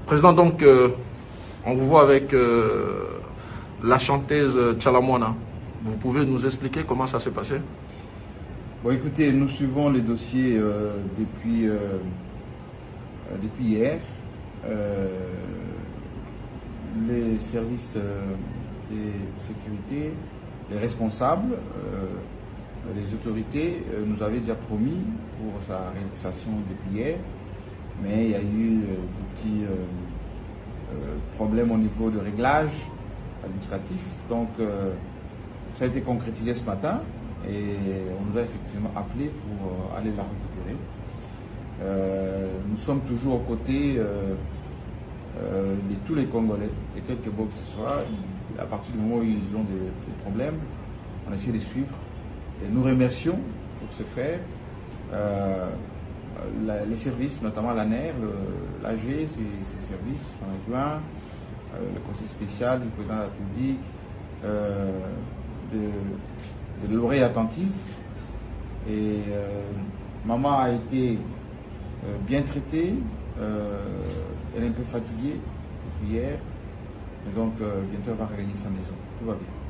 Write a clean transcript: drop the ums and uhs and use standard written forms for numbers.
Président, donc, on vous voit avec la chanteuse Tchalamouana. Vous pouvez nous expliquer comment ça s'est passé? Bon, écoutez, nous suivons les dossiers depuis hier. Les services de sécurité, les responsables, les autorités nous avaient déjà promis pour sa réalisation depuis hier, mais il y a eu des petits problèmes au niveau de réglage administratif. Donc ça a été concrétisé ce matin et on nous a effectivement appelé pour aller la récupérer. Nous sommes toujours aux côtés de tous les Congolais, et quelque part que ce soit, à partir du moment où ils ont des problèmes, on essaie de suivre. Et nous remercions pour ce faire les services, notamment l'ANER, l'AG, ces services, son adjoint, le conseil spécial du président de la République, de l'oreille attentive. Et maman a été bien traitée, elle est un peu fatiguée depuis hier, et donc bientôt elle va regagner sa maison. Tout va bien.